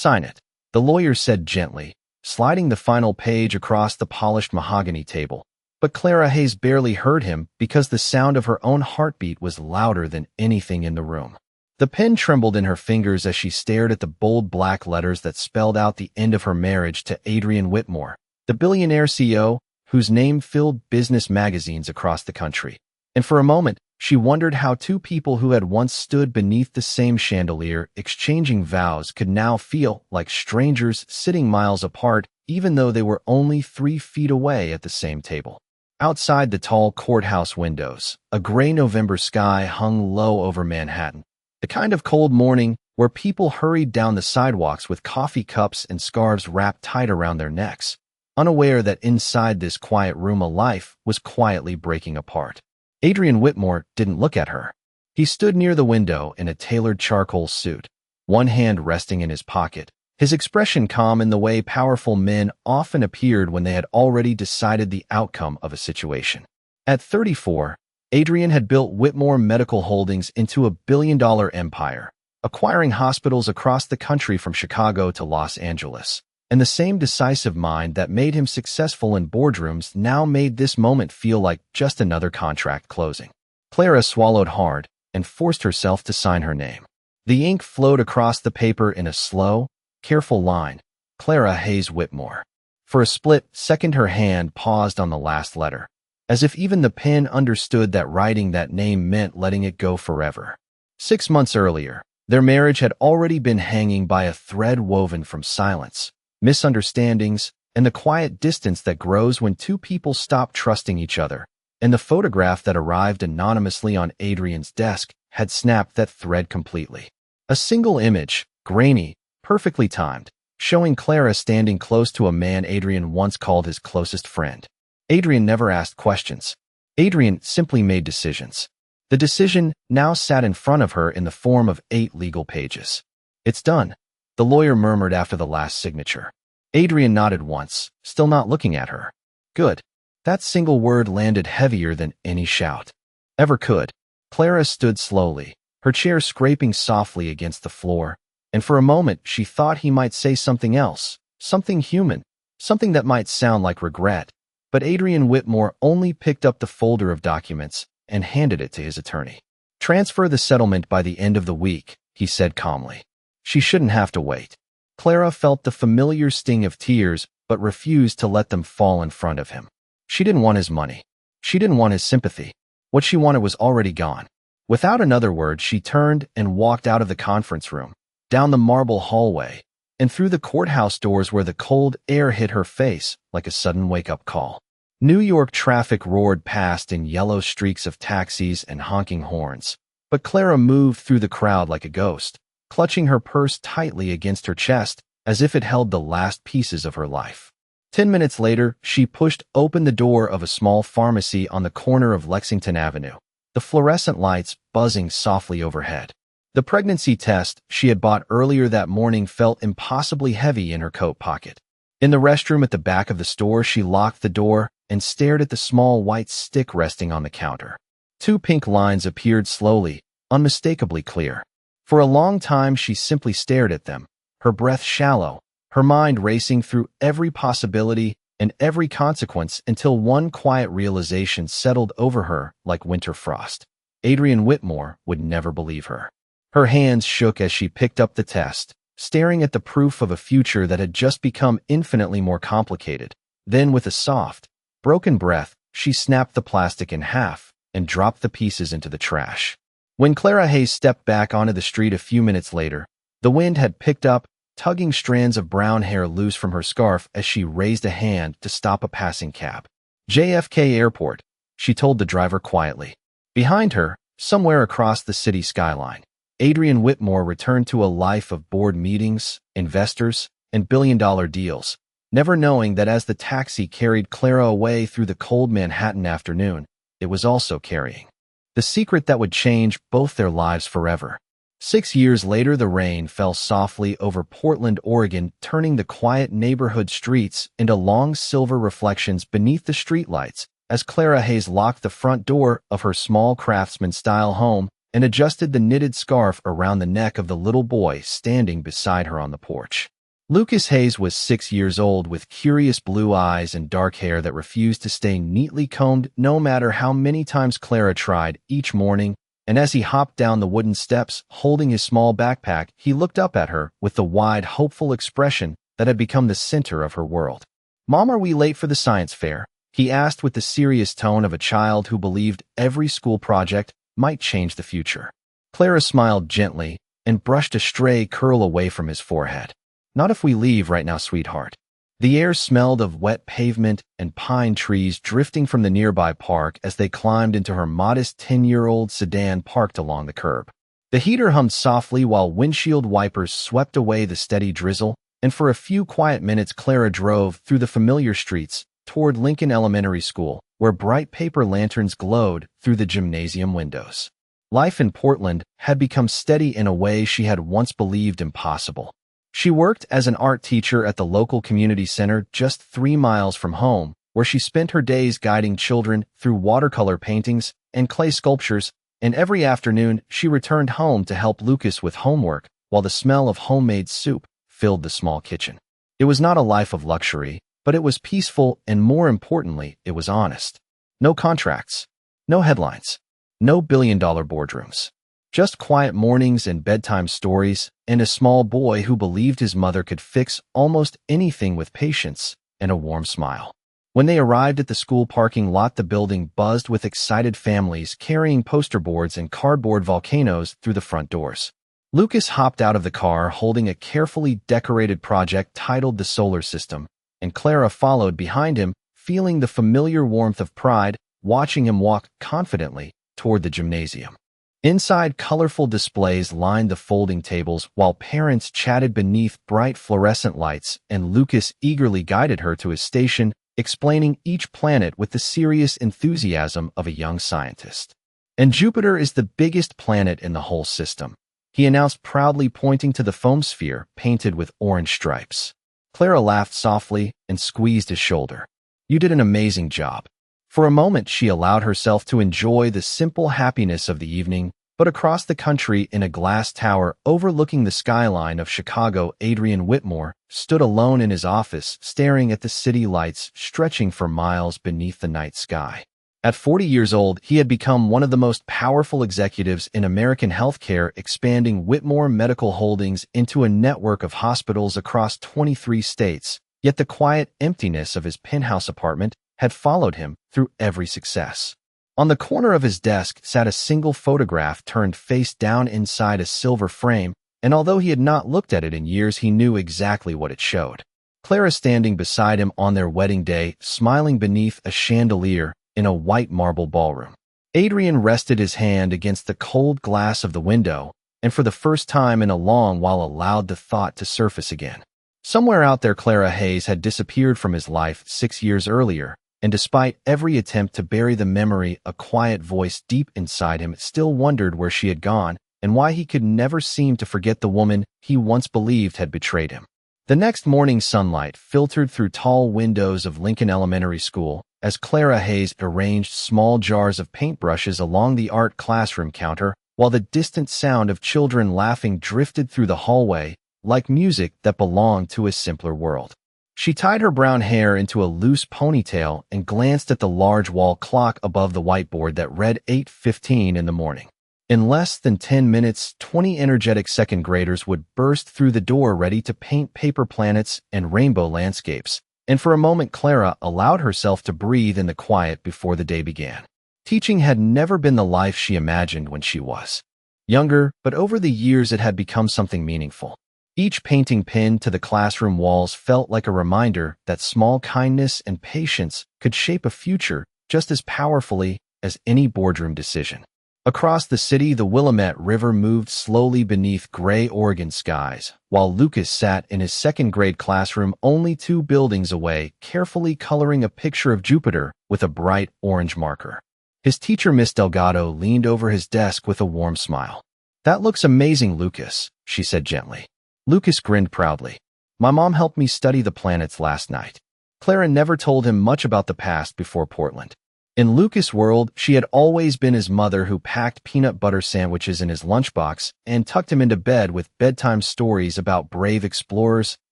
Sign it, the lawyer said gently, sliding the final page across the polished mahogany table. But Clara Hayes barely heard him because the sound of her own heartbeat was louder than anything in the room. The pen trembled in her fingers as she stared at the bold black letters that spelled out the end of her marriage to Adrian Whitmore, the billionaire CEO whose name filled business magazines across the country. And for a moment, she wondered how two people who had once stood beneath the same chandelier exchanging vows could now feel like strangers sitting miles apart, even though they were only 3 feet away at the same table. Outside the tall courthouse windows, a gray November sky hung low over Manhattan, the kind of cold morning where people hurried down the sidewalks with coffee cups and scarves wrapped tight around their necks, unaware that inside this quiet room a life was quietly breaking apart. Adrian Whitmore didn't look at her. He stood near the window in a tailored charcoal suit, one hand resting in his pocket, his expression calm in the way powerful men often appeared when they had already decided the outcome of a situation. At 34, Adrian had built Whitmore Medical Holdings into a billion-dollar empire, acquiring hospitals across the country from Chicago to Los Angeles. And the same decisive mind that made him successful in boardrooms now made this moment feel like just another contract closing. Clara swallowed hard and forced herself to sign her name. The ink flowed across the paper in a slow, careful line, Clara Hayes Whitmore. For a split second her hand paused on the last letter, as if even the pen understood that writing that name meant letting it go forever. 6 months earlier, their marriage had already been hanging by a thread woven from silence, misunderstandings, and the quiet distance that grows when two people stop trusting each other. And the photograph that arrived anonymously on Adrian's desk had snapped that thread completely. A single image, grainy, perfectly timed, showing Clara standing close to a man Adrian once called his closest friend. Adrian never asked questions. Adrian simply made decisions. The decision now sat in front of her in the form of 8 legal pages. "It's done," the lawyer murmured after the last signature. Adrian nodded once, still not looking at her. "Good." That single word landed heavier than any shout ever could. Clara stood slowly, her chair scraping softly against the floor, and for a moment she thought he might say something else, something human, something that might sound like regret. But Adrian Whitmore only picked up the folder of documents and handed it to his attorney. "Transfer the settlement by the end of the week," he said calmly. She shouldn't have to wait. Clara felt the familiar sting of tears, but refused to let them fall in front of him. She didn't want his money. She didn't want his sympathy. What she wanted was already gone. Without another word, she turned and walked out of the conference room, down the marble hallway, and through the courthouse doors where the cold air hit her face like a sudden wake-up call. New York traffic roared past in yellow streaks of taxis and honking horns, but Clara moved through the crowd like a ghost, clutching her purse tightly against her chest as if it held the last pieces of her life. 10 minutes later, she pushed open the door of a small pharmacy on the corner of Lexington Avenue, the fluorescent lights buzzing softly overhead. The pregnancy test she had bought earlier that morning felt impossibly heavy in her coat pocket. In the restroom at the back of the store, she locked the door and stared at the small white stick resting on the counter. 2 pink lines appeared slowly, unmistakably clear. For a long time she simply stared at them, her breath shallow, her mind racing through every possibility and every consequence until one quiet realization settled over her like winter frost. Adrian Whitmore would never believe her. Her hands shook as she picked up the test, staring at the proof of a future that had just become infinitely more complicated. Then, with a soft, broken breath, she snapped the plastic in half and dropped the pieces into the trash. When Clara Hayes stepped back onto the street a few minutes later, the wind had picked up, tugging strands of brown hair loose from her scarf as she raised a hand to stop a passing cab. "JFK Airport," she told the driver quietly. Behind her, somewhere across the city skyline, Adrian Whitmore returned to a life of board meetings, investors, and billion-dollar deals, never knowing that as the taxi carried Clara away through the cold Manhattan afternoon, it was also carrying the secret that would change both their lives forever. 6 years later, the rain fell softly over Portland, Oregon, turning the quiet neighborhood streets into long silver reflections beneath the streetlights as Clara Hayes locked the front door of her small craftsman-style home and adjusted the knitted scarf around the neck of the little boy standing beside her on the porch. Lucas Hayes was 6 years old with curious blue eyes and dark hair that refused to stay neatly combed no matter how many times Clara tried each morning, and as he hopped down the wooden steps, holding his small backpack, he looked up at her with the wide, hopeful expression that had become the center of her world. "Mom, are we late for the science fair?" he asked with the serious tone of a child who believed every school project might change the future. Clara smiled gently and brushed a stray curl away from his forehead. "Not if we leave right now, sweetheart." The air smelled of wet pavement and pine trees drifting from the nearby park as they climbed into her modest 10-year-old sedan parked along the curb. The heater hummed softly while windshield wipers swept away the steady drizzle, and for a few quiet minutes Clara drove through the familiar streets toward Lincoln Elementary School, where bright paper lanterns glowed through the gymnasium windows. Life in Portland had become steady in a way she had once believed impossible. She worked as an art teacher at the local community center just 3 miles from home, where she spent her days guiding children through watercolor paintings and clay sculptures, and every afternoon she returned home to help Lucas with homework while the smell of homemade soup filled the small kitchen. It was not a life of luxury, but it was peaceful, and more importantly, it was honest. No contracts, no headlines, no billion-dollar boardrooms. Just quiet mornings and bedtime stories, and a small boy who believed his mother could fix almost anything with patience and a warm smile. When they arrived at the school parking lot, the building buzzed with excited families carrying poster boards and cardboard volcanoes through the front doors. Lucas hopped out of the car holding a carefully decorated project titled The Solar System, and Clara followed behind him, feeling the familiar warmth of pride, watching him walk confidently toward the gymnasium. Inside, colorful displays lined the folding tables while parents chatted beneath bright fluorescent lights, and Lucas eagerly guided her to his station, explaining each planet with the serious enthusiasm of a young scientist. "And Jupiter is the biggest planet in the whole system," he announced proudly, pointing to the foam sphere painted with orange stripes. Clara laughed softly and squeezed his shoulder. "You did an amazing job." For a moment, she allowed herself to enjoy the simple happiness of the evening, but across the country in a glass tower overlooking the skyline of Chicago, Adrian Whitmore stood alone in his office, staring at the city lights stretching for miles beneath the night sky. At 40 years old, he had become one of the most powerful executives in American healthcare, expanding Whitmore Medical Holdings into a network of hospitals across 23 states. Yet the quiet emptiness of his penthouse apartment had followed him through every success. On the corner of his desk sat a single photograph turned face down inside a silver frame, and although he had not looked at it in years, he knew exactly what it showed. Clara standing beside him on their wedding day, smiling beneath a chandelier in a white marble ballroom. Adrian rested his hand against the cold glass of the window, and for the first time in a long while allowed the thought to surface again. Somewhere out there, Clara Hayes had disappeared from his life 6 years earlier, and despite every attempt to bury the memory, a quiet voice deep inside him still wondered where she had gone and why he could never seem to forget the woman he once believed had betrayed him. The next morning, sunlight filtered through tall windows of Lincoln Elementary School as Clara Hayes arranged small jars of paintbrushes along the art classroom counter, while the distant sound of children laughing drifted through the hallway like music that belonged to a simpler world. She tied her brown hair into a loose ponytail and glanced at the large wall clock above the whiteboard that read 8:15 in the morning. In less than 10 minutes, 20 energetic second graders would burst through the door ready to paint paper planets and rainbow landscapes, and for a moment Clara allowed herself to breathe in the quiet before the day began. Teaching had never been the life she imagined when she was younger, but over the years it had become something meaningful. Each painting pinned to the classroom walls felt like a reminder that small kindness and patience could shape a future just as powerfully as any boardroom decision. Across the city, the Willamette River moved slowly beneath gray Oregon skies, while Lucas sat in his second-grade classroom only 2 buildings away, carefully coloring a picture of Jupiter with a bright orange marker. His teacher, Miss Delgado, leaned over his desk with a warm smile. "That looks amazing, Lucas," she said gently. Lucas grinned proudly. "My mom helped me study the planets last night." Clara never told him much about the past before Portland. In Lucas' world, she had always been his mother who packed peanut butter sandwiches in his lunchbox and tucked him into bed with bedtime stories about brave explorers,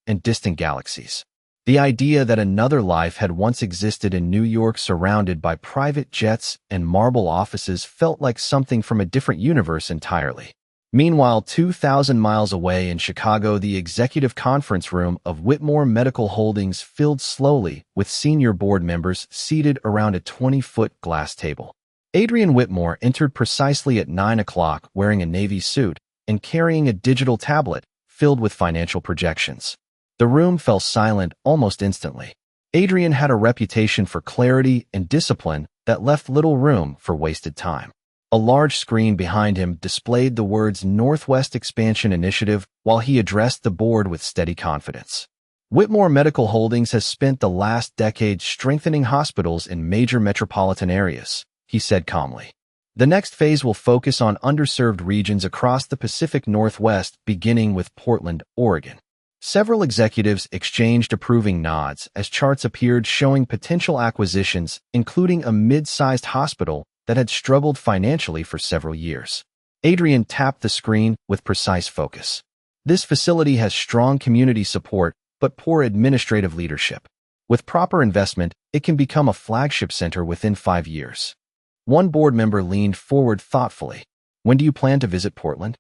and distant galaxies. The idea that another life had once existed in New York surrounded by private jets and marble offices felt like something from a different universe entirely. Meanwhile, 2,000 miles away in Chicago, the executive conference room of Whitmore Medical Holdings filled slowly with senior board members seated around a 20-foot glass table. Adrian Whitmore entered precisely at 9 o'clock wearing a navy suit and carrying a digital tablet filled with financial projections. The room fell silent almost instantly. Adrian had a reputation for clarity and discipline that left little room for wasted time. A large screen behind him displayed the words Northwest Expansion Initiative while he addressed the board with steady confidence. Whitmore Medical Holdings has spent the last decade strengthening hospitals in major metropolitan areas, he said calmly. The next phase will focus on underserved regions across the Pacific Northwest, beginning with Portland, Oregon. Several executives exchanged approving nods as charts appeared showing potential acquisitions, including a mid-sized hospital that had struggled financially for several years. Adrian tapped the screen with precise focus. This facility has strong community support but poor administrative leadership. With proper investment, it can become a flagship center within 5 years. One board member leaned forward thoughtfully. When do you plan to visit Portland?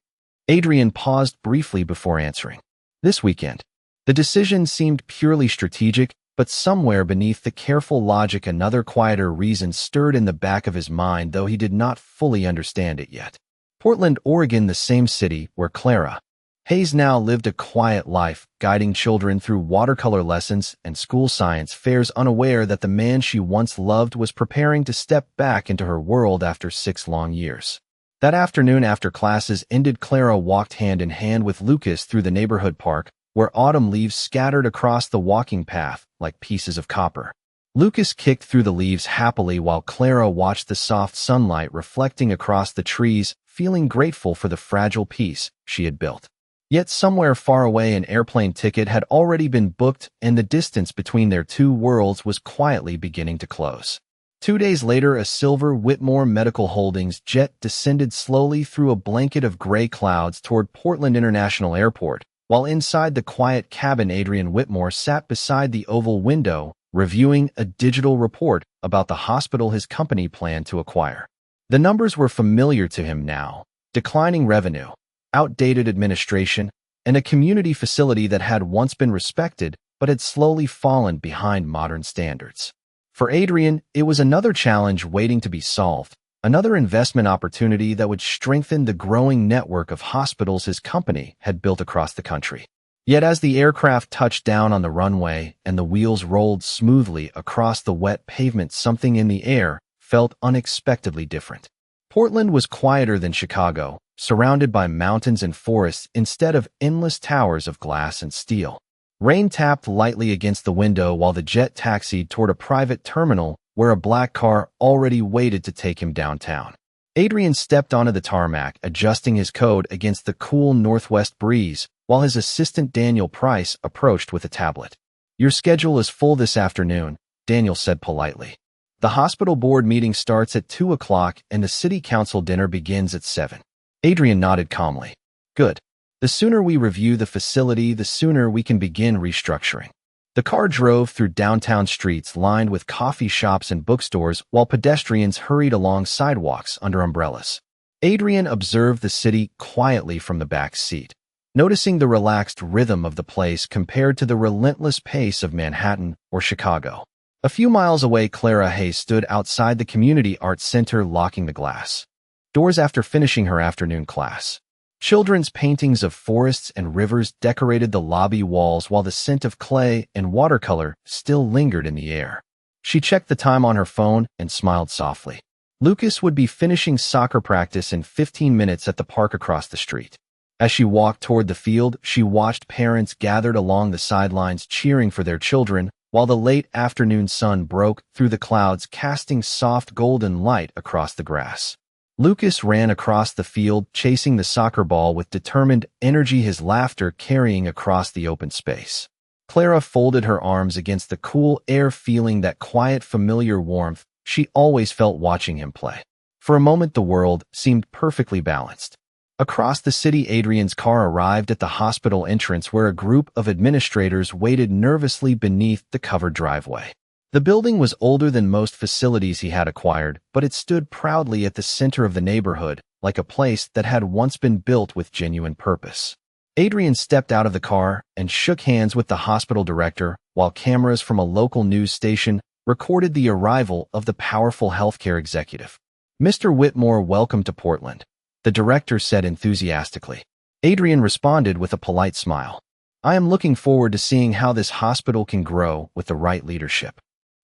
Adrian paused briefly before answering. This weekend. The decision seemed purely strategic, but somewhere beneath the careful logic another quieter reason stirred in the back of his mind, though he did not fully understand it yet. Portland, Oregon, the same city where Clara Hayes now lived a quiet life, guiding children through watercolor lessons and school science fairs, unaware that the man she once loved was preparing to step back into her world after 6 long years. That afternoon after classes ended, Clara walked hand in hand with Lucas through the neighborhood park, where autumn leaves scattered across the walking path like pieces of copper. Lucas kicked through the leaves happily while Clara watched the soft sunlight reflecting across the trees, feeling grateful for the fragile peace she had built. Yet somewhere far away an airplane ticket had already been booked, and the distance between their two worlds was quietly beginning to close. 2 days later, a silver Whitmore Medical Holdings jet descended slowly through a blanket of gray clouds toward Portland International Airport, while inside the quiet cabin Adrian Whitmore sat beside the oval window, reviewing a digital report about the hospital his company planned to acquire. The numbers were familiar to him now: declining revenue, outdated administration, and a community facility that had once been respected but had slowly fallen behind modern standards. For Adrian, it was another challenge waiting to be solved, another investment opportunity that would strengthen the growing network of hospitals his company had built across the country. Yet as the aircraft touched down on the runway and the wheels rolled smoothly across the wet pavement, something in the air felt unexpectedly different. Portland was quieter than Chicago, surrounded by mountains and forests instead of endless towers of glass and steel. Rain tapped lightly against the window while the jet taxied toward a private terminal where a black car already waited to take him downtown. Adrian stepped onto the tarmac, adjusting his coat against the cool northwest breeze, while his assistant Daniel Price approached with a tablet. "Your schedule is full this afternoon," Daniel said politely. "The hospital board meeting starts at 2 o'clock and the city council dinner begins at 7. Adrian nodded calmly. "Good. The sooner we review the facility, the sooner we can begin restructuring." The car drove through downtown streets lined with coffee shops and bookstores while pedestrians hurried along sidewalks under umbrellas. Adrian observed the city quietly from the back seat, noticing the relaxed rhythm of the place compared to the relentless pace of Manhattan or Chicago. A few miles away, Clara Hayes stood outside the Community Arts Center locking the glass doors after finishing her afternoon class. Children's paintings of forests and rivers decorated the lobby walls while the scent of clay and watercolor still lingered in the air. She checked the time on her phone and smiled softly. Lucas would be finishing soccer practice in 15 minutes at the park across the street. As she walked toward the field, she watched parents gathered along the sidelines cheering for their children, while the late afternoon sun broke through the clouds, casting soft golden light across the grass. Lucas ran across the field, chasing the soccer ball with determined energy, his laughter carrying across the open space. Clara folded her arms against the cool air, feeling that quiet, familiar warmth she always felt watching him play. For a moment, the world seemed perfectly balanced. Across the city, Adrian's car arrived at the hospital entrance where a group of administrators waited nervously beneath the covered driveway. The building was older than most facilities he had acquired, but it stood proudly at the center of the neighborhood, like a place that had once been built with genuine purpose. Adrian stepped out of the car and shook hands with the hospital director, while cameras from a local news station recorded the arrival of the powerful healthcare executive. "Mr. Whitmore, welcome to Portland," the director said enthusiastically. Adrian responded with a polite smile. "I am looking forward to seeing how this hospital can grow with the right leadership."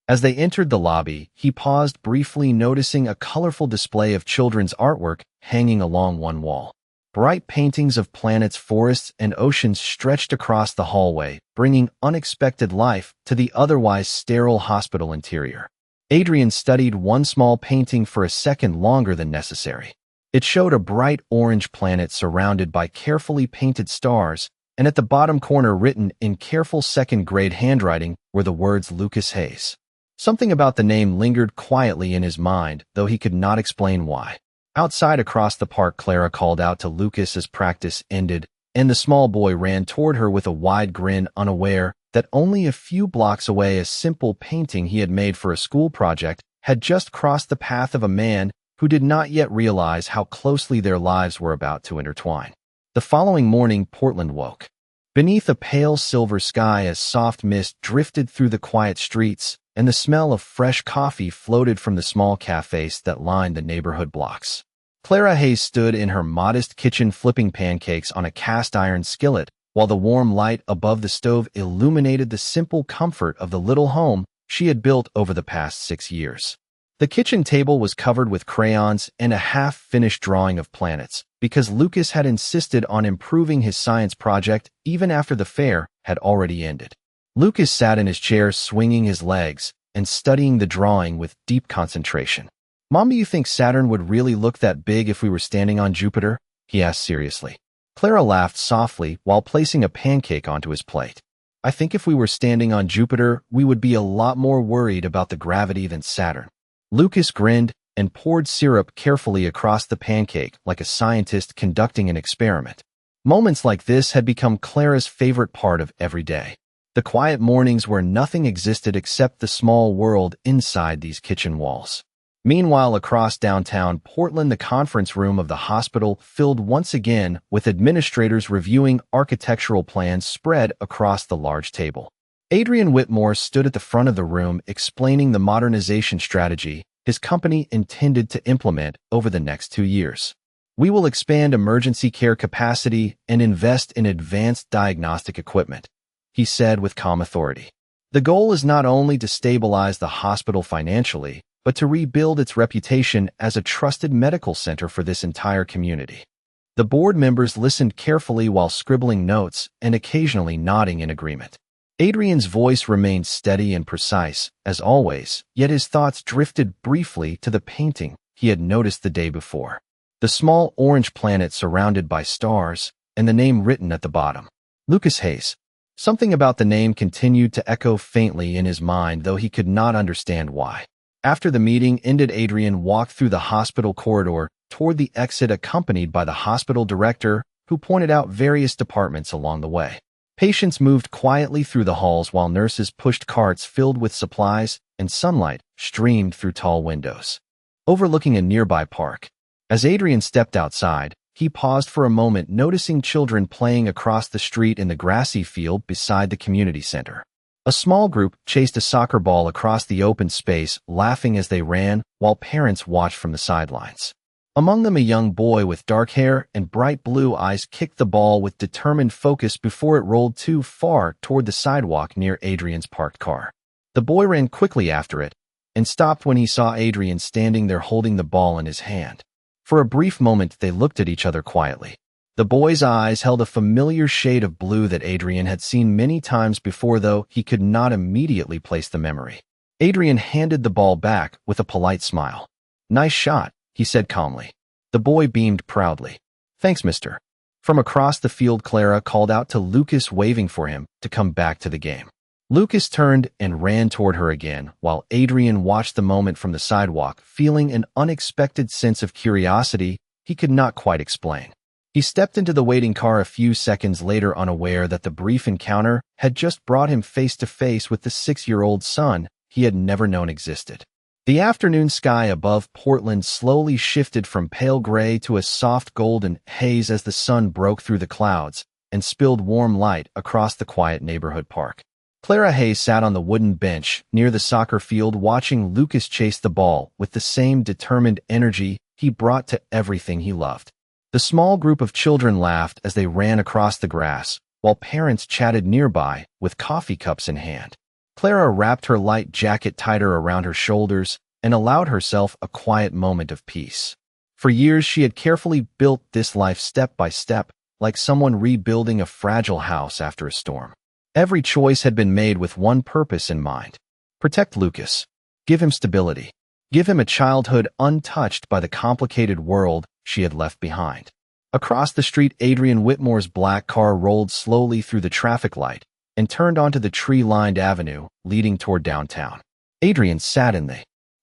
As they entered the lobby, he paused briefly, noticing a colorful display of children's artwork hanging along one wall. Bright paintings of planets, forests, and oceans stretched across the hallway, bringing unexpected life to the otherwise sterile hospital interior. Adrian studied one small painting for a second longer than necessary. It showed a bright orange planet surrounded by carefully painted stars, and at the bottom corner, written in careful second-grade handwriting, were the words Lucas Hayes. Something about the name lingered quietly in his mind, though he could not explain why. Outside across the park, Clara called out to Lucas as practice ended, and the small boy ran toward her with a wide grin, unaware that only a few blocks away a simple painting he had made for a school project had just crossed the path of a man who did not yet realize how closely their lives were about to intertwine. The following morning, Portland woke beneath a pale silver sky as soft mist drifted through the quiet streets, and the smell of fresh coffee floated from the small cafes that lined the neighborhood blocks. Clara Hayes stood in her modest kitchen flipping pancakes on a cast-iron skillet, while the warm light above the stove illuminated the simple comfort of the little home she had built over the past 6 years. The kitchen table was covered with crayons and a half-finished drawing of planets, because Lucas had insisted on improving his science project even after the fair had already ended. Lucas sat in his chair, swinging his legs and studying the drawing with deep concentration. "Mom, do you think Saturn would really look that big if we were standing on Jupiter?" he asked seriously. Clara laughed softly while placing a pancake onto his plate. "I think if we were standing on Jupiter, we would be a lot more worried about the gravity than Saturn." Lucas grinned and poured syrup carefully across the pancake like a scientist conducting an experiment. Moments like this had become Clara's favorite part of every day. The quiet mornings where nothing existed except the small world inside these kitchen walls. Meanwhile, across downtown Portland, the conference room of the hospital filled once again with administrators reviewing architectural plans spread across the large table. Adrian Whitmore stood at the front of the room explaining the modernization strategy his company intended to implement over the next 2 years. "We will expand emergency care capacity and invest in advanced diagnostic equipment," he said with calm authority. "The goal is not only to stabilize the hospital financially, but to rebuild its reputation as a trusted medical center for this entire community." The board members listened carefully while scribbling notes and occasionally nodding in agreement. Adrian's voice remained steady and precise, as always, yet his thoughts drifted briefly to the painting he had noticed the day before. The small orange planet surrounded by stars, and the name written at the bottom. Lucas Hayes. Something about the name continued to echo faintly in his mind, though he could not understand why. After the meeting ended, Adrian walked through the hospital corridor toward the exit, accompanied by the hospital director, who pointed out various departments along the way. Patients moved quietly through the halls while nurses pushed carts filled with supplies, and sunlight streamed through tall windows, overlooking a nearby park. As Adrian stepped outside, he paused for a moment, noticing children playing across the street in the grassy field beside the community center. A small group chased a soccer ball across the open space, laughing as they ran, while parents watched from the sidelines. Among them, a young boy with dark hair and bright blue eyes kicked the ball with determined focus before it rolled too far toward the sidewalk near Adrian's parked car. The boy ran quickly after it and stopped when he saw Adrian standing there holding the ball in his hand. For a brief moment, they looked at each other quietly. The boy's eyes held a familiar shade of blue that Adrian had seen many times before, though he could not immediately place the memory. Adrian handed the ball back with a polite smile. "Nice shot," he said calmly. The boy beamed proudly. "Thanks, mister." From across the field, Clara called out to Lucas, waving for him to come back to the game. Lucas turned and ran toward her again, while Adrian watched the moment from the sidewalk, feeling an unexpected sense of curiosity he could not quite explain. He stepped into the waiting car a few seconds later, unaware that the brief encounter had just brought him face to face with the 6-year-old son he had never known existed. The afternoon sky above Portland slowly shifted from pale gray to a soft golden haze as the sun broke through the clouds and spilled warm light across the quiet neighborhood park. Clara Hayes sat on the wooden bench near the soccer field watching Lucas chase the ball with the same determined energy he brought to everything he loved. The small group of children laughed as they ran across the grass, while parents chatted nearby with coffee cups in hand. Clara wrapped her light jacket tighter around her shoulders and allowed herself a quiet moment of peace. For years she had carefully built this life step by step, like someone rebuilding a fragile house after a storm. Every choice had been made with one purpose in mind: protect Lucas, give him stability, give him a childhood untouched by the complicated world she had left behind. Across the street, Adrian Whitmore's black car rolled slowly through the traffic light and turned onto the tree-lined avenue leading toward downtown. Adrian sat in the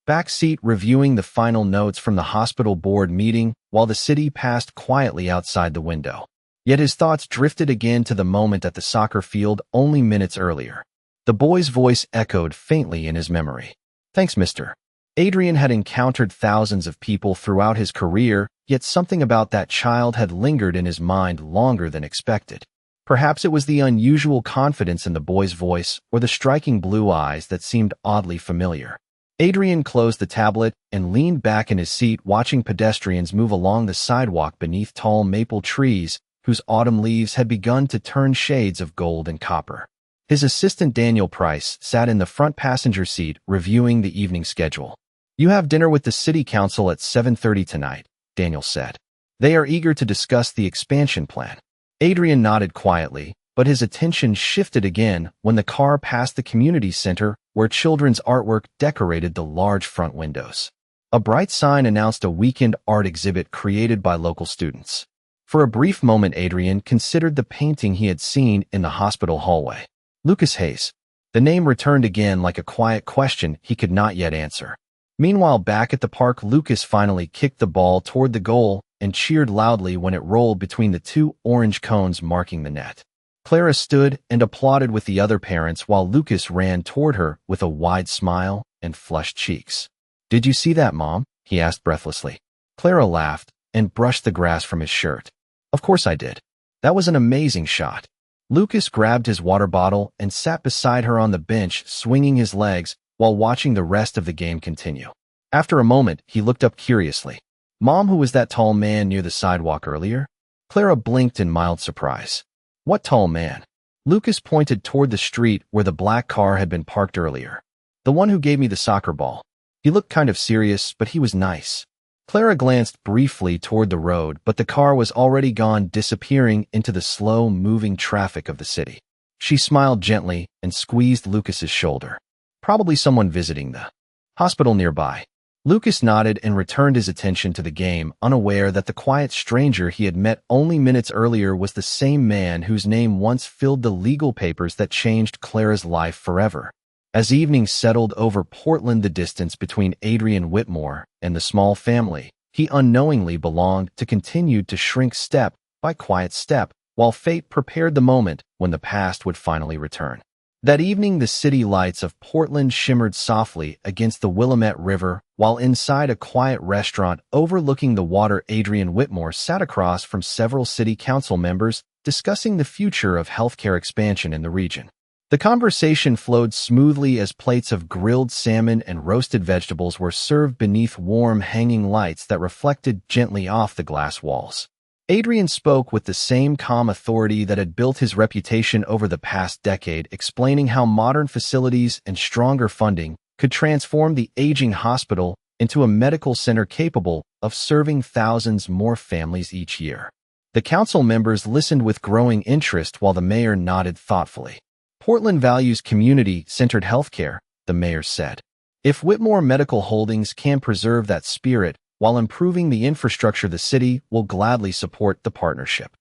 back seat reviewing the final notes from the hospital board meeting while the city passed quietly outside the window. Yet his thoughts drifted again to the moment at the soccer field only minutes earlier. The boy's voice echoed faintly in his memory. "Thanks, mister." Adrian had encountered thousands of people throughout his career, yet something about that child had lingered in his mind longer than expected. Perhaps it was the unusual confidence in the boy's voice or the striking blue eyes that seemed oddly familiar. Adrian closed the tablet and leaned back in his seat watching pedestrians move along the sidewalk beneath tall maple trees whose autumn leaves had begun to turn shades of gold and copper. His assistant Daniel Price sat in the front passenger seat reviewing the evening schedule. "You have dinner with the city council at 7:30 tonight," Daniel said. "They are eager to discuss the expansion plan." Adrian nodded quietly, but his attention shifted again when the car passed the community center where children's artwork decorated the large front windows. A bright sign announced a weekend art exhibit created by local students. For a brief moment, Adrian considered the painting he had seen in the hospital hallway. Lucas Hayes. The name returned again like a quiet question he could not yet answer. Meanwhile, back at the park, Lucas finally kicked the ball toward the goal and cheered loudly when it rolled between the two orange cones marking the net. Clara stood and applauded with the other parents while Lucas ran toward her with a wide smile and flushed cheeks. "Did you see that, Mom?" he asked breathlessly. Clara laughed and brushed the grass from his shirt. "Of course I did. That was an amazing shot." Lucas grabbed his water bottle and sat beside her on the bench, swinging his legs while watching the rest of the game continue. After a moment, he looked up curiously. "Mom, who was that tall man near the sidewalk earlier?" Clara blinked in mild surprise. "What tall man?" Lucas pointed toward the street where the black car had been parked earlier. "The one who gave me the soccer ball. He looked kind of serious, but he was nice." Clara glanced briefly toward the road, but the car was already gone, disappearing into the slow-moving traffic of the city. She smiled gently and squeezed Lucas's shoulder. "Probably someone visiting the hospital nearby." Lucas nodded and returned his attention to the game, unaware that the quiet stranger he had met only minutes earlier was the same man whose name once filled the legal papers that changed Clara's life forever. As evening settled over Portland, the distance between Adrian Whitmore and the small family he unknowingly belonged to continued to shrink step by quiet step, while fate prepared the moment when the past would finally return. That evening, the city lights of Portland shimmered softly against the Willamette River, while inside a quiet restaurant overlooking the water, Adrian Whitmore sat across from several city council members discussing the future of healthcare expansion in the region. The conversation flowed smoothly as plates of grilled salmon and roasted vegetables were served beneath warm hanging lights that reflected gently off the glass walls. Adrian spoke with the same calm authority that had built his reputation over the past decade, explaining how modern facilities and stronger funding could transform the aging hospital into a medical center capable of serving thousands more families each year. The council members listened with growing interest while the mayor nodded thoughtfully. "Portland values community-centered healthcare," the mayor said. "If Whitmore Medical Holdings can preserve that spirit while improving the infrastructure, the city will gladly support the partnership."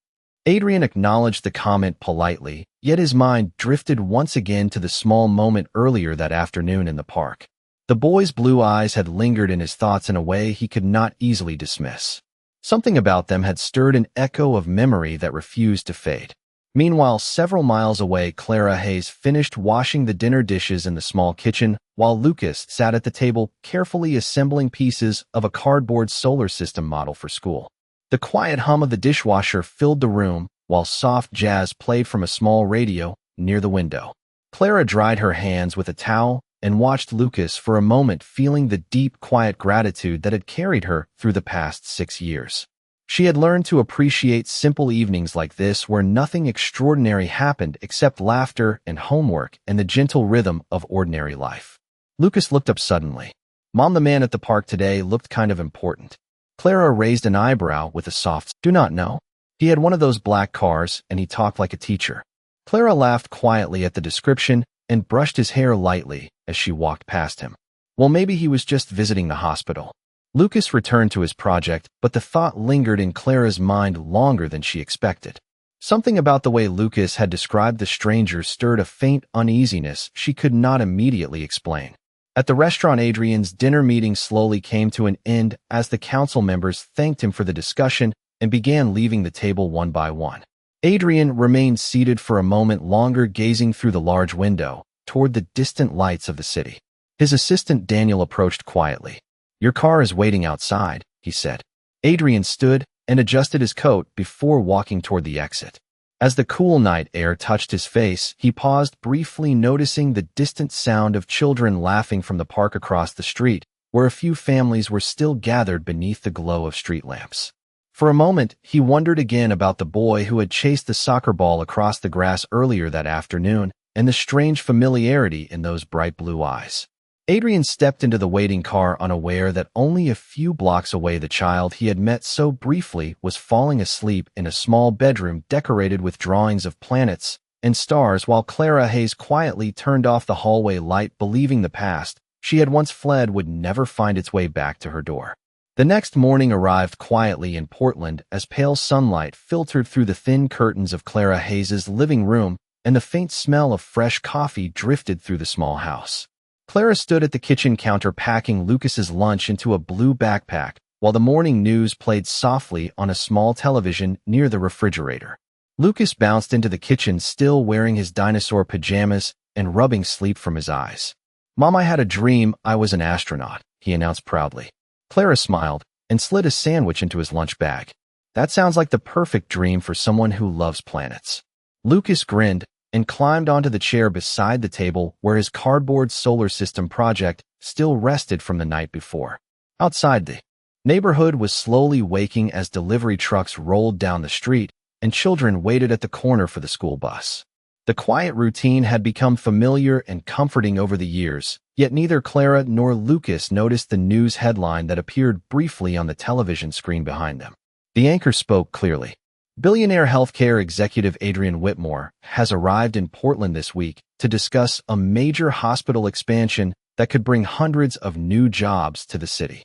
Adrian acknowledged the comment politely, yet his mind drifted once again to the small moment earlier that afternoon in the park. The boy's blue eyes had lingered in his thoughts in a way he could not easily dismiss. Something about them had stirred an echo of memory that refused to fade. Meanwhile, several miles away, Clara Hayes finished washing the dinner dishes in the small kitchen, while Lucas sat at the table carefully assembling pieces of a cardboard solar system model for school. The quiet hum of the dishwasher filled the room, while soft jazz played from a small radio near the window. Clara dried her hands with a towel and watched Lucas for a moment, feeling the deep, quiet gratitude that had carried her through the past 6 years. She had learned to appreciate simple evenings like this where nothing extraordinary happened except laughter and homework and the gentle rhythm of ordinary life. Lucas looked up suddenly. "Mom, the man at the park today looked kind of important." Clara raised an eyebrow with a soft, "Do not know." He had one of those black cars, and he talked like a teacher. Clara laughed quietly at the description and brushed his hair lightly as she walked past him. Well, maybe he was just visiting the hospital. Lucas returned to his project, but the thought lingered in Clara's mind longer than she expected. Something about the way Lucas had described the stranger stirred a faint uneasiness she could not immediately explain. At the restaurant, Adrian's dinner meeting slowly came to an end as the council members thanked him for the discussion and began leaving the table one by one. Adrian remained seated for a moment longer, gazing through the large window toward the distant lights of the city. His assistant Daniel approached quietly. "Your car is waiting outside," he said. Adrian stood and adjusted his coat before walking toward the exit. As the cool night air touched his face, he paused briefly, noticing the distant sound of children laughing from the park across the street, where a few families were still gathered beneath the glow of street lamps. For a moment, he wondered again about the boy who had chased the soccer ball across the grass earlier that afternoon and the strange familiarity in those bright blue eyes. Adrian stepped into the waiting car, unaware that only a few blocks away the child he had met so briefly was falling asleep in a small bedroom decorated with drawings of planets and stars, while Clara Hayes quietly turned off the hallway light, believing the past she had once fled would never find its way back to her door. The next morning arrived quietly in Portland as pale sunlight filtered through the thin curtains of Clara Hayes's living room and the faint smell of fresh coffee drifted through the small house. Clara stood at the kitchen counter packing Lucas's lunch into a blue backpack while the morning news played softly on a small television near the refrigerator. Lucas bounced into the kitchen, still wearing his dinosaur pajamas and rubbing sleep from his eyes. "Mom, I had a dream I was an astronaut," he announced proudly. Clara smiled and slid a sandwich into his lunch bag. "That sounds like the perfect dream for someone who loves planets." Lucas grinned and climbed onto the chair beside the table where his cardboard solar system project still rested from the night before. Outside, the neighborhood was slowly waking as delivery trucks rolled down the street and children waited at the corner for the school bus. The quiet routine had become familiar and comforting over the years, yet neither Clara nor Lucas noticed the news headline that appeared briefly on the television screen behind them. The anchor spoke clearly. Billionaire healthcare executive Adrian Whitmore has arrived in Portland this week to discuss a major hospital expansion that could bring hundreds of new jobs to the city.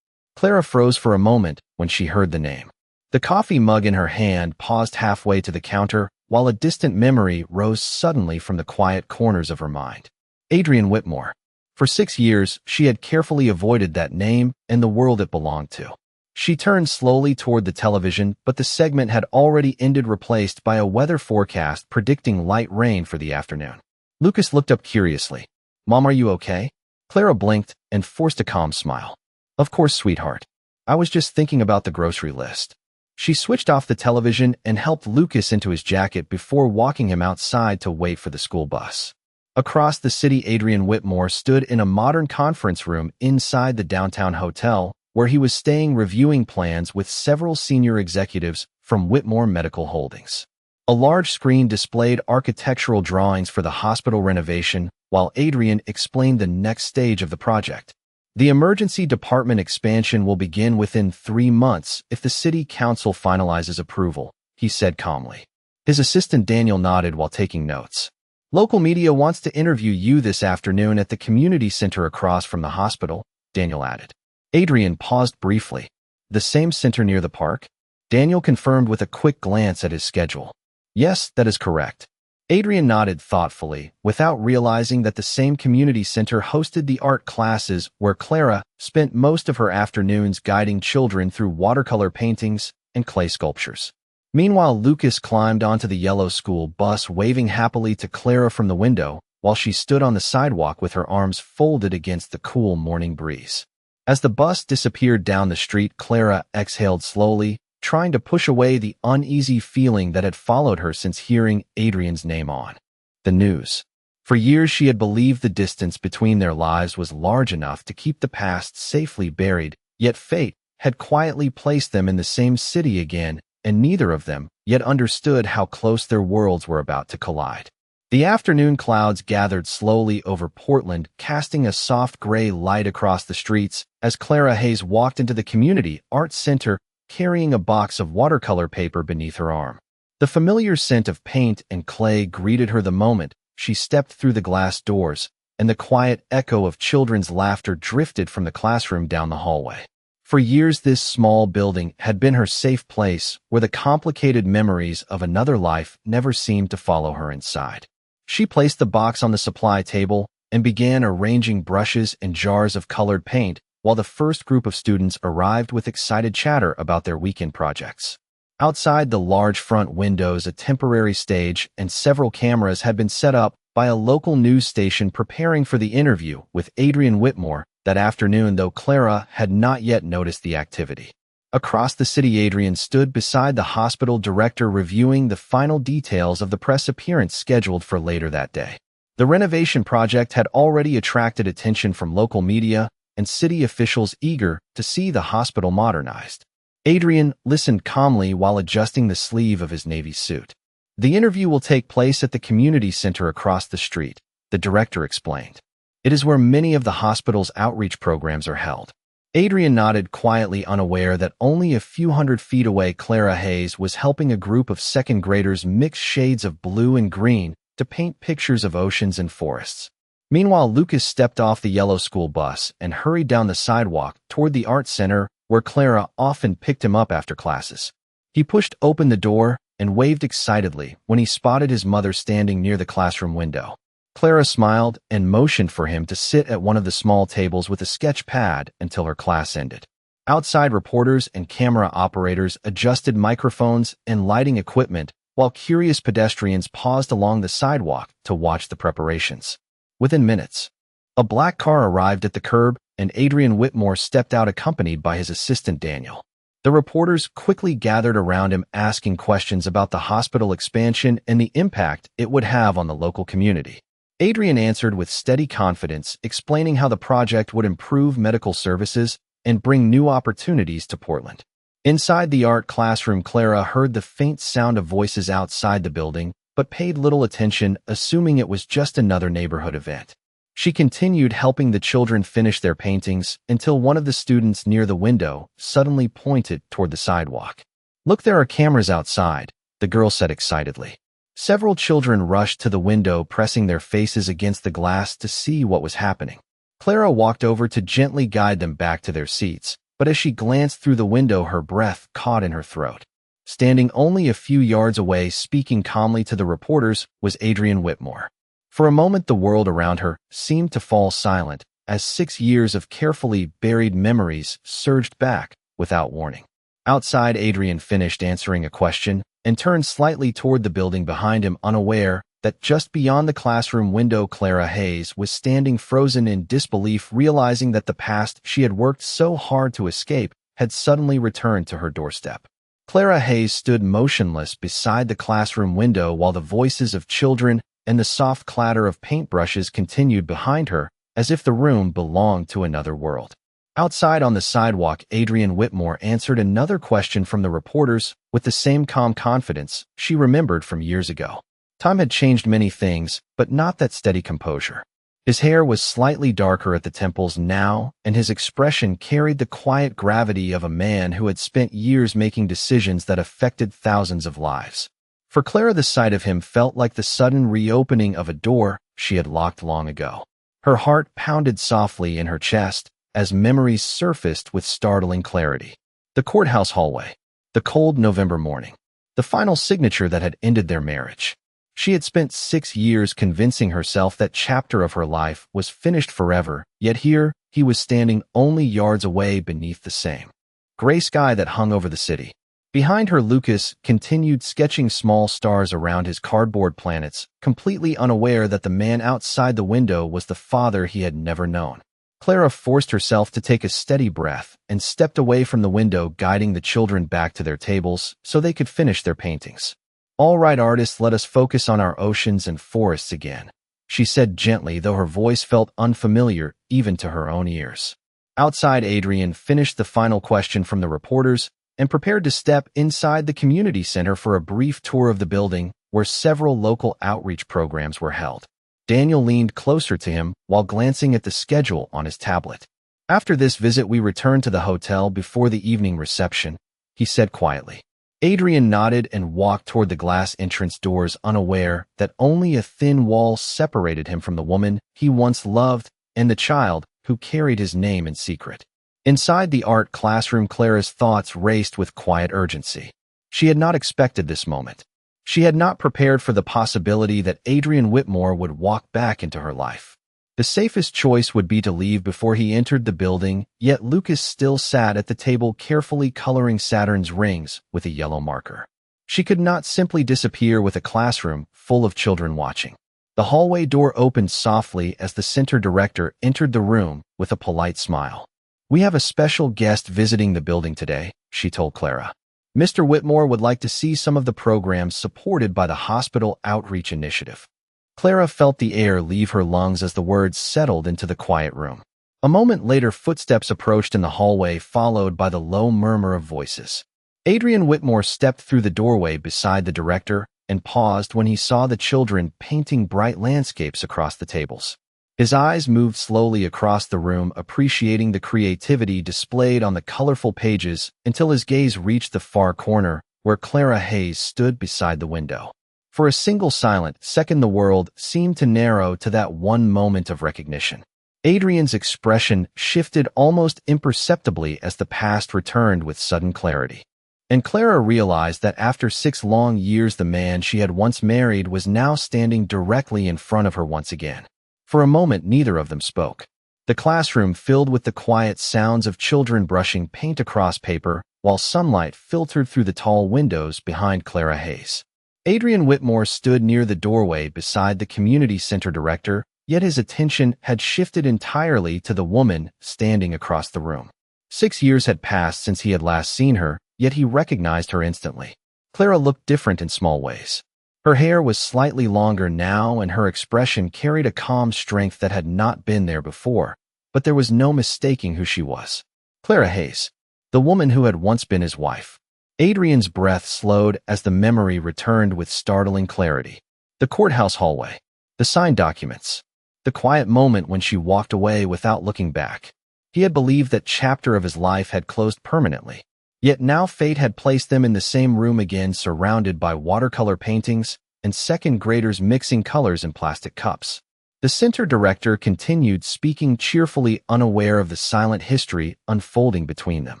Clara froze for a moment when she heard the name. The coffee mug in her hand paused halfway to the counter, while a distant memory rose suddenly from the quiet corners of her mind. Adrian Whitmore. For 6 years, she had carefully avoided that name and the world it belonged to. She turned slowly toward the television, but the segment had already ended, replaced by a weather forecast predicting light rain for the afternoon. Lucas looked up curiously. "Mom, are you okay?" Clara blinked and forced a calm smile. "Of course, sweetheart. I was just thinking about the grocery list." She switched off the television and helped Lucas into his jacket before walking him outside to wait for the school bus. Across the city, Adrian Whitmore stood in a modern conference room inside the downtown hotel, where he was staying, reviewing plans with several senior executives from Whitmore Medical Holdings. A large screen displayed architectural drawings for the hospital renovation, while Adrian explained the next stage of the project. "The emergency department expansion will begin within 3 months if the city council finalizes approval," he said calmly. His assistant Daniel nodded while taking notes. "Local media wants to interview you this afternoon at the community center across from the hospital," Daniel added. Adrian paused briefly. "The same center near the park?" Daniel confirmed with a quick glance at his schedule. "Yes, that is correct." Adrian nodded thoughtfully, without realizing that the same community center hosted the art classes where Clara spent most of her afternoons guiding children through watercolor paintings and clay sculptures. Meanwhile, Lucas climbed onto the yellow school bus, waving happily to Clara from the window, while she stood on the sidewalk with her arms folded against the cool morning breeze. As the bus disappeared down the street, Clara exhaled slowly, trying to push away the uneasy feeling that had followed her since hearing Adrian's name on the news. For years she had believed the distance between their lives was large enough to keep the past safely buried, yet fate had quietly placed them in the same city again, and neither of them yet understood how close their worlds were about to collide. The afternoon clouds gathered slowly over Portland, casting a soft gray light across the streets as Clara Hayes walked into the Community Arts Center, carrying a box of watercolor paper beneath her arm. The familiar scent of paint and clay greeted her the moment she stepped through the glass doors, and the quiet echo of children's laughter drifted from the classroom down the hallway. For years, this small building had been her safe place, where the complicated memories of another life never seemed to follow her inside. She placed the box on the supply table and began arranging brushes and jars of colored paint, while the first group of students arrived with excited chatter about their weekend projects. Outside the large front windows, a temporary stage and several cameras had been set up by a local news station preparing for the interview with Adrian Whitmore that afternoon, though Clara had not yet noticed the activity. Across the city, Adrian stood beside the hospital director reviewing the final details of the press appearance scheduled for later that day. The renovation project had already attracted attention from local media and city officials eager to see the hospital modernized. Adrian listened calmly while adjusting the sleeve of his navy suit. "The interview will take place at the community center across the street," the director explained. "It is where many of the hospital's outreach programs are held." Adrian nodded quietly, unaware that only a few hundred feet away Clara Hayes was helping a group of second graders mix shades of blue and green to paint pictures of oceans and forests. Meanwhile, Lucas stepped off the yellow school bus and hurried down the sidewalk toward the art center, where Clara often picked him up after classes. He pushed open the door and waved excitedly when he spotted his mother standing near the classroom window. Clara smiled and motioned for him to sit at one of the small tables with a sketch pad until her class ended. Outside, reporters and camera operators adjusted microphones and lighting equipment, while curious pedestrians paused along the sidewalk to watch the preparations. Within minutes, a black car arrived at the curb, and Adrian Whitmore stepped out accompanied by his assistant Daniel. The reporters quickly gathered around him, asking questions about the hospital expansion and the impact it would have on the local community. Adrian answered with steady confidence, explaining how the project would improve medical services and bring new opportunities to Portland. Inside the art classroom, Clara heard the faint sound of voices outside the building, but paid little attention, assuming it was just another neighborhood event. She continued helping the children finish their paintings until one of the students near the window suddenly pointed toward the sidewalk. "Look, there are cameras outside," the girl said excitedly. Several children rushed to the window, pressing their faces against the glass to see what was happening. Clara walked over to gently guide them back to their seats, but as she glanced through the window, her breath caught in her throat. Standing only a few yards away, speaking calmly to the reporters, was Adrian Whitmore. For a moment, the world around her seemed to fall silent as 6 years of carefully buried memories surged back without warning. Outside, Adrian finished answering a question and turned slightly toward the building behind him, unaware that just beyond the classroom window, Clara Hayes was standing frozen in disbelief, realizing that the past she had worked so hard to escape had suddenly returned to her doorstep. Clara Hayes stood motionless beside the classroom window while the voices of children and the soft clatter of paintbrushes continued behind her, as if the room belonged to another world. Outside on the sidewalk, Adrian Whitmore answered another question from the reporters with the same calm confidence she remembered from years ago. Time had changed many things, but not that steady composure. His hair was slightly darker at the temples now, and his expression carried the quiet gravity of a man who had spent years making decisions that affected thousands of lives. For Clara, the sight of him felt like the sudden reopening of a door she had locked long ago. Her heart pounded softly in her chest as memories surfaced with startling clarity. The courthouse hallway, the cold November morning, the final signature that had ended their marriage. She had spent 6 years convincing herself that chapter of her life was finished forever, yet here he was standing only yards away beneath the same gray sky that hung over the city. Behind her, Lucas continued sketching small stars around his cardboard planets, completely unaware that the man outside the window was the father he had never known. Clara forced herself to take a steady breath and stepped away from the window, guiding the children back to their tables so they could finish their paintings. "All right, artists, let us focus on our oceans and forests again," she said gently, though her voice felt unfamiliar even to her own ears. Outside, Adrian finished the final question from the reporters and prepared to step inside the community center for a brief tour of the building where several local outreach programs were held. Daniel leaned closer to him while glancing at the schedule on his tablet. "After this visit, we return to the hotel before the evening reception," he said quietly. Adrian nodded and walked toward the glass entrance doors, unaware that only a thin wall separated him from the woman he once loved and the child who carried his name in secret. Inside the art classroom, Clara's thoughts raced with quiet urgency. She had not expected this moment. She had not prepared for the possibility that Adrian Whitmore would walk back into her life. The safest choice would be to leave before he entered the building, yet Lucas still sat at the table carefully coloring Saturn's rings with a yellow marker. She could not simply disappear with a classroom full of children watching. The hallway door opened softly as the center director entered the room with a polite smile. "We have a special guest visiting the building today," she told Clara. "Mr. Whitmore would like to see some of the programs supported by the Hospital Outreach Initiative." Clara felt the air leave her lungs as the words settled into the quiet room. A moment later, footsteps approached in the hallway, followed by the low murmur of voices. Adrian Whitmore stepped through the doorway beside the director and paused when he saw the children painting bright landscapes across the tables. His eyes moved slowly across the room, appreciating the creativity displayed on the colorful pages until his gaze reached the far corner where Clara Hayes stood beside the window. For a single silent second, the world seemed to narrow to that one moment of recognition. Adrian's expression shifted almost imperceptibly as the past returned with sudden clarity. And Clara realized that after 6 long years, the man she had once married was now standing directly in front of her once again. For a moment, neither of them spoke. The classroom filled with the quiet sounds of children brushing paint across paper, while sunlight filtered through the tall windows behind Clara Hayes. Adrian Whitmore stood near the doorway beside the community center director, yet his attention had shifted entirely to the woman standing across the room. 6 years had passed since he had last seen her, yet he recognized her instantly. Clara looked different in small ways. Her hair was slightly longer now, and her expression carried a calm strength that had not been there before, but there was no mistaking who she was. Clara Hayes, the woman who had once been his wife. Adrian's breath slowed as the memory returned with startling clarity. The courthouse hallway, the signed documents, the quiet moment when she walked away without looking back. He had believed that chapter of his life had closed permanently. Yet now fate had placed them in the same room again, surrounded by watercolor paintings and second graders mixing colors in plastic cups. The center director continued speaking cheerfully, unaware of the silent history unfolding between them.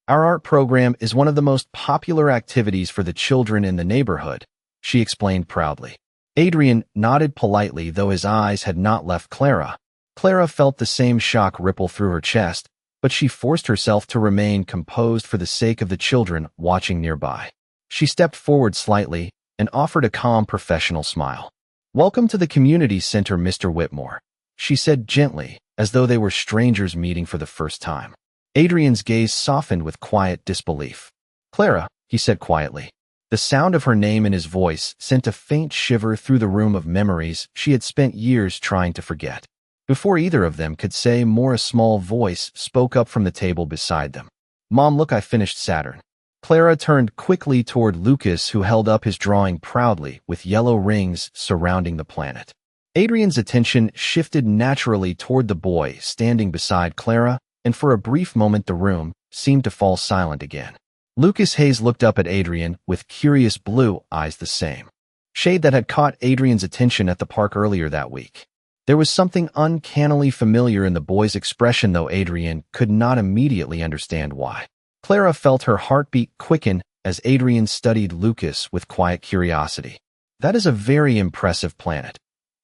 "Our art program is one of the most popular activities for the children in the neighborhood," she explained proudly. Adrian nodded politely, though his eyes had not left Clara. Clara felt the same shock ripple through her chest, but she forced herself to remain composed for the sake of the children watching nearby. She stepped forward slightly and offered a calm, professional smile. "Welcome to the community center, Mr. Whitmore," she said gently, as though they were strangers meeting for the first time. Adrian's gaze softened with quiet disbelief. "Clara," he said quietly. The sound of her name in his voice sent a faint shiver through the room of memories she had spent years trying to forget. Before either of them could say more, a small voice spoke up from the table beside them. "Mom, look, I finished Saturn." Clara turned quickly toward Lucas, who held up his drawing proudly with yellow rings surrounding the planet. Adrian's attention shifted naturally toward the boy standing beside Clara, and for a brief moment the room seemed to fall silent again. Lucas Hayes looked up at Adrian with curious blue eyes, the same shade that had caught Adrian's attention at the park earlier that week. There was something uncannily familiar in the boy's expression, though Adrian could not immediately understand why. Clara felt her heartbeat quicken as Adrian studied Lucas with quiet curiosity. "That is a very impressive planet,"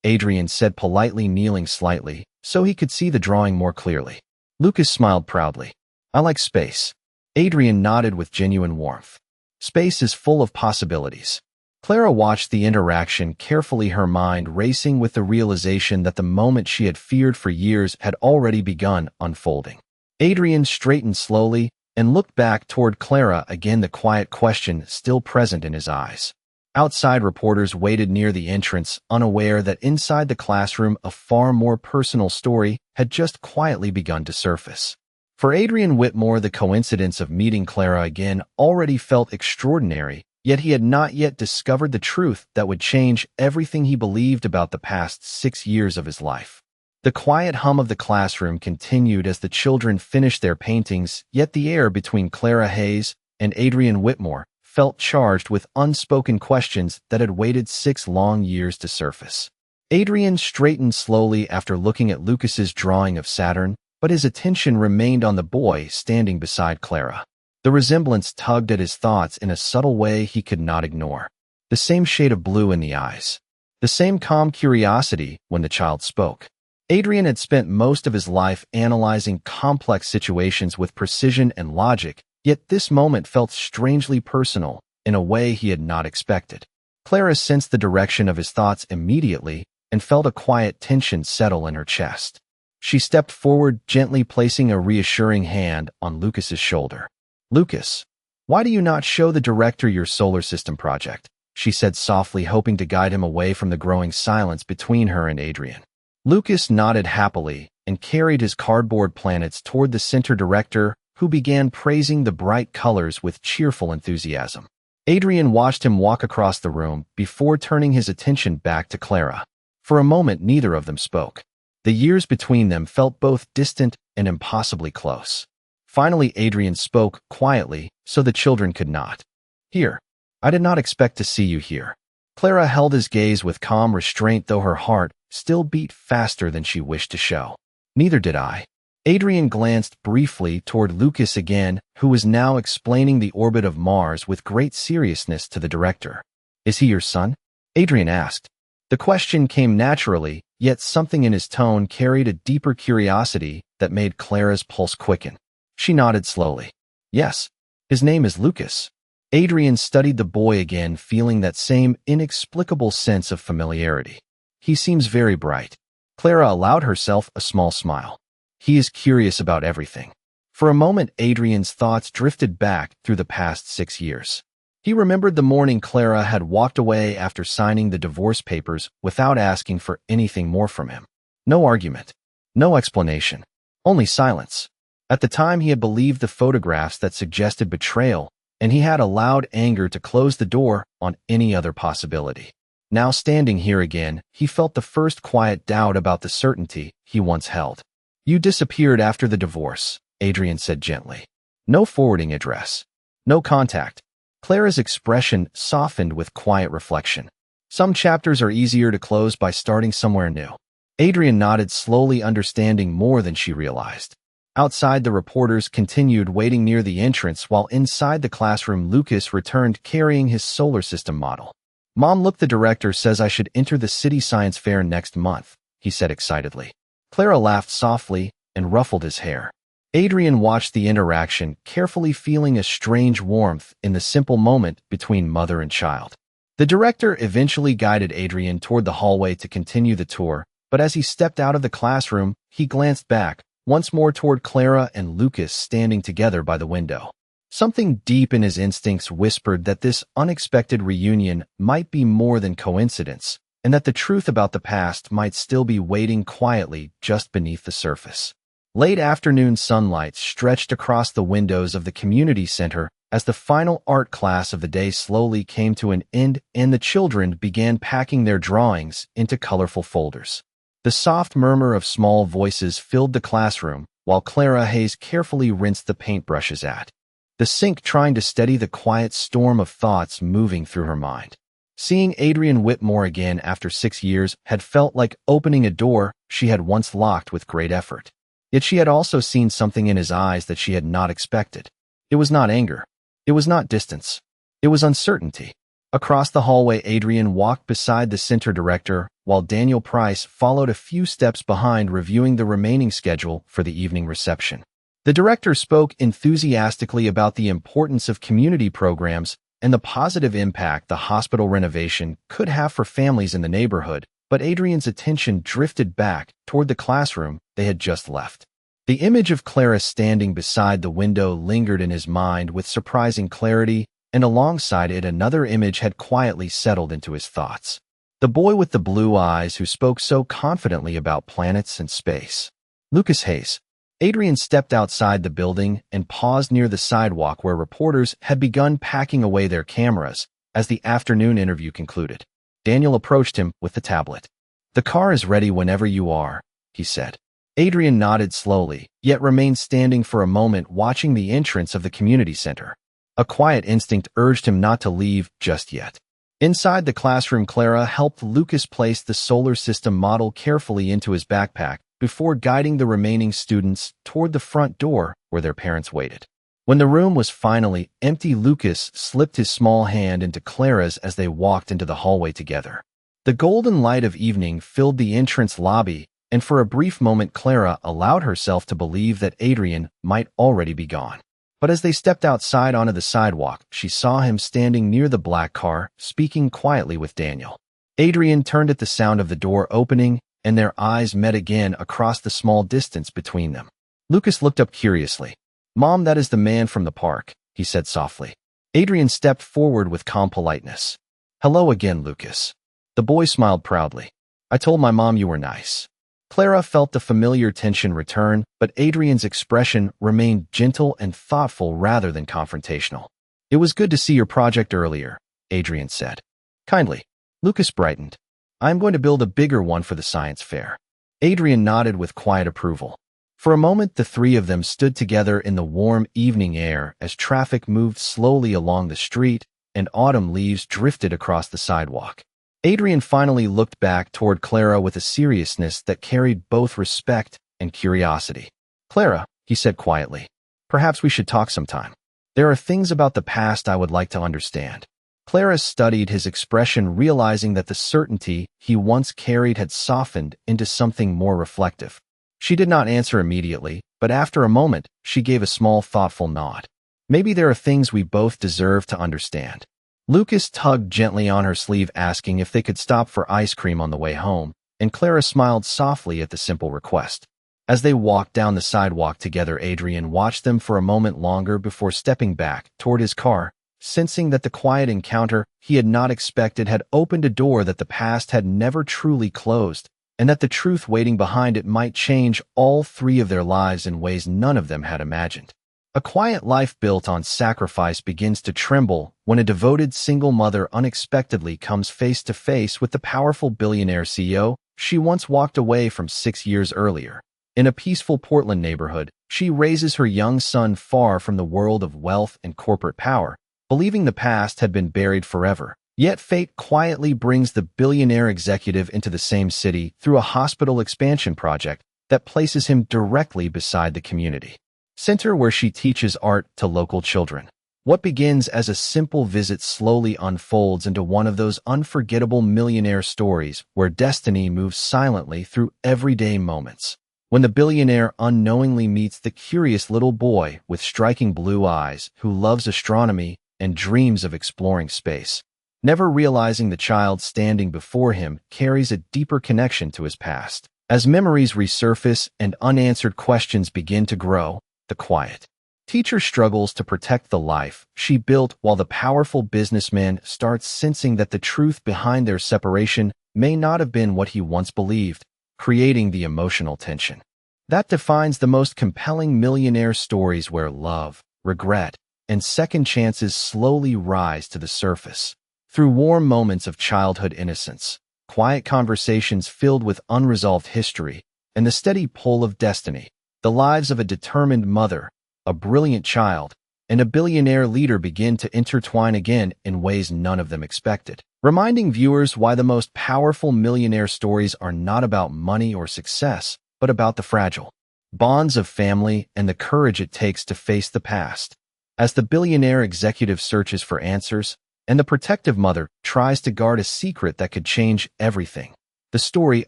Adrian said politely, kneeling slightly so he could see the drawing more clearly. Lucas smiled proudly. "I like space." Adrian nodded with genuine warmth. Space is full of possibilities. Clara watched the interaction carefully, her mind racing with the realization that the moment she had feared for years had already begun unfolding. Adrian straightened slowly and looked back toward Clara again, the quiet question still present in his eyes. Outside, reporters waited near the entrance, unaware that inside the classroom a far more personal story had just quietly begun to surface. For Adrian Whitmore, the coincidence of meeting Clara again already felt extraordinary, yet he had not yet discovered the truth that would change everything he believed about the past 6 years of his life. The quiet hum of the classroom continued as the children finished their paintings, yet the air between Clara Hayes and Adrian Whitmore felt charged with unspoken questions that had waited 6 long years to surface. Adrian straightened slowly after looking at Lucas's drawing of Saturn, but his attention remained on the boy standing beside Clara. The resemblance tugged at his thoughts in a subtle way he could not ignore. The same shade of blue in the eyes. The same calm curiosity when the child spoke. Adrian had spent most of his life analyzing complex situations with precision and logic, yet this moment felt strangely personal, in a way he had not expected. Clara sensed the direction of his thoughts immediately and felt a quiet tension settle in her chest. She stepped forward, gently placing a reassuring hand on Lucas's shoulder. "Lucas, why do you not show the director your solar system project?" she said softly, hoping to guide him away from the growing silence between her and Adrian. Lucas nodded happily and carried his cardboard planets toward the center director, who began praising the bright colors with cheerful enthusiasm. Adrian watched him walk across the room before turning his attention back to Clara. For a moment, neither of them spoke. The years between them felt both distant and impossibly close. Finally, Adrian spoke quietly, so the children could not. "Here. I did not expect to see you here." Clara held his gaze with calm restraint, though her heart still beat faster than she wished to show. "Neither did I." Adrian glanced briefly toward Lucas again, who was now explaining the orbit of Mars with great seriousness to the director. "Is he your son?" Adrian asked. The question came naturally, yet something in his tone carried a deeper curiosity that made Clara's pulse quicken. She nodded slowly. "Yes, his name is Lucas." Adrian studied the boy again, feeling that same inexplicable sense of familiarity. "He seems very bright." Clara allowed herself a small smile. "He is curious about everything." For a moment, Adrian's thoughts drifted back through the past 6 years. He remembered the morning Clara had walked away after signing the divorce papers without asking for anything more from him. No argument. No explanation. Only silence. At the time, he had believed the photographs that suggested betrayal, and he had allowed anger to close the door on any other possibility. Now, standing here again, he felt the first quiet doubt about the certainty he once held. "You disappeared after the divorce," Adrian said gently. "No forwarding address. No contact." Clara's expression softened with quiet reflection. "Some chapters are easier to close by starting somewhere new." Adrian nodded slowly, understanding more than she realized. Outside, the reporters continued waiting near the entrance, while inside the classroom, Lucas returned carrying his solar system model. "Mom, look, the director says I should enter the city science fair next month," he said excitedly. Clara laughed softly and ruffled his hair. Adrian watched the interaction, carefully feeling a strange warmth in the simple moment between mother and child. The director eventually guided Adrian toward the hallway to continue the tour, but as he stepped out of the classroom, he glanced back, once more toward Clara and Lucas standing together by the window. Something deep in his instincts whispered that this unexpected reunion might be more than coincidence, and that the truth about the past might still be waiting quietly just beneath the surface. Late afternoon sunlight stretched across the windows of the community center as the final art class of the day slowly came to an end and the children began packing their drawings into colorful folders. The soft murmur of small voices filled the classroom, while Clara Hayes carefully rinsed the paintbrushes at the sink, trying to steady the quiet storm of thoughts moving through her mind. Seeing Adrian Whitmore again after 6 years had felt like opening a door she had once locked with great effort. Yet she had also seen something in his eyes that she had not expected. It was not anger. It was not distance. It was uncertainty. Across the hallway, Adrian walked beside the center director, while Daniel Price followed a few steps behind, reviewing the remaining schedule for the evening reception. The director spoke enthusiastically about the importance of community programs, and the positive impact the hospital renovation could have for families in the neighborhood, but Adrian's attention drifted back toward the classroom they had just left. The image of Clara standing beside the window lingered in his mind with surprising clarity, and alongside it another image had quietly settled into his thoughts. The boy with the blue eyes who spoke so confidently about planets and space. Lucas Hayes. Adrian stepped outside the building and paused near the sidewalk where reporters had begun packing away their cameras as the afternoon interview concluded. Daniel approached him with the tablet. "The car is ready whenever you are," he said. Adrian nodded slowly, yet remained standing for a moment watching the entrance of the community center. A quiet instinct urged him not to leave just yet. Inside the classroom, Clara helped Lucas place the solar system model carefully into his backpack before guiding the remaining students toward the front door where their parents waited. When the room was finally empty, Lucas slipped his small hand into Clara's as they walked into the hallway together. The golden light of evening filled the entrance lobby, and for a brief moment Clara allowed herself to believe that Adrian might already be gone. But as they stepped outside onto the sidewalk, she saw him standing near the black car, speaking quietly with Daniel. Adrian turned at the sound of the door opening, and their eyes met again across the small distance between them. Lucas looked up curiously. "Mom, that is the man from the park," he said softly. Adrian stepped forward with calm politeness. "Hello again, Lucas." The boy smiled proudly. "I told my mom you were nice." Clara felt the familiar tension return, but Adrian's expression remained gentle and thoughtful rather than confrontational. "It was good to see your project earlier," Adrian said. "Kindly." Lucas brightened. "I'm going to build a bigger one for the science fair." Adrian nodded with quiet approval. For a moment, the three of them stood together in the warm evening air as traffic moved slowly along the street and autumn leaves drifted across the sidewalk. Adrian finally looked back toward Clara with a seriousness that carried both respect and curiosity. "Clara," he said quietly, "perhaps we should talk sometime. There are things about the past I would like to understand." Clara studied his expression, realizing that the certainty he once carried had softened into something more reflective. She did not answer immediately, but after a moment, she gave a small, thoughtful nod. "Maybe there are things we both deserve to understand." Lucas tugged gently on her sleeve, asking if they could stop for ice cream on the way home, and Clara smiled softly at the simple request. As they walked down the sidewalk together, Adrian watched them for a moment longer before stepping back toward his car, sensing that the quiet encounter he had not expected had opened a door that the past had never truly closed, and that the truth waiting behind it might change all three of their lives in ways none of them had imagined. A quiet life built on sacrifice begins to tremble when a devoted single mother unexpectedly comes face to face with the powerful billionaire CEO she once walked away from 6 years earlier. In a peaceful Portland neighborhood, she raises her young son far from the world of wealth and corporate power, believing the past had been buried forever. Yet fate quietly brings the billionaire executive into the same city through a hospital expansion project that places him directly beside the community center where she teaches art to local children. What begins as a simple visit slowly unfolds into one of those unforgettable millionaire stories where destiny moves silently through everyday moments. When the billionaire unknowingly meets the curious little boy with striking blue eyes who loves astronomy and dreams of exploring space, never realizing the child standing before him carries a deeper connection to his past. As memories resurface and unanswered questions begin to grow, the quiet teacher struggles to protect the life she built, while the powerful businessman starts sensing that the truth behind their separation may not have been what he once believed, creating the emotional tension that defines the most compelling millionaire stories, where love, regret, and second chances slowly rise to the surface. Through warm moments of childhood innocence, quiet conversations filled with unresolved history, and the steady pull of destiny, the lives of a determined mother, a brilliant child, and a billionaire leader begin to intertwine again in ways none of them expected, reminding viewers why the most powerful millionaire stories are not about money or success, but about the fragile bonds of family and the courage it takes to face the past. As the billionaire executive searches for answers, and the protective mother tries to guard a secret that could change everything, the story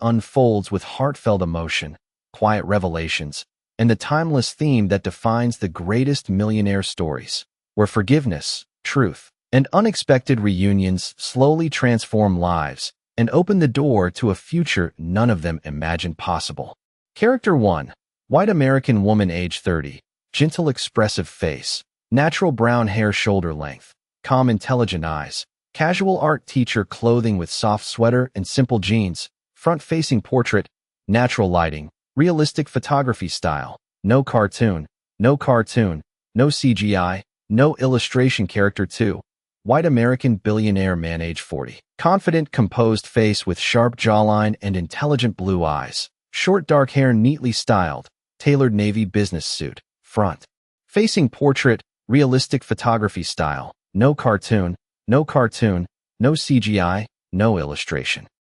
unfolds with heartfelt emotion, quiet revelations, and the timeless theme that defines the greatest millionaire stories, where forgiveness, truth, And unexpected reunions slowly transform lives and open the door to a future none of them imagined possible. Character 1. White American woman age 30. Gentle expressive face. Natural brown hair shoulder length. Calm intelligent eyes. Casual art teacher clothing with soft sweater and simple jeans. Front-facing portrait. Natural lighting. Realistic photography style. No cartoon. No cartoon. No CGI. No illustration. Character 2. White American billionaire man age 40. Confident, composed face with sharp jawline and intelligent blue eyes. Short dark hair neatly styled. Tailored navy business suit. Front. Facing portrait. Realistic photography style. No cartoon. No cartoon. No CGI. No illustration.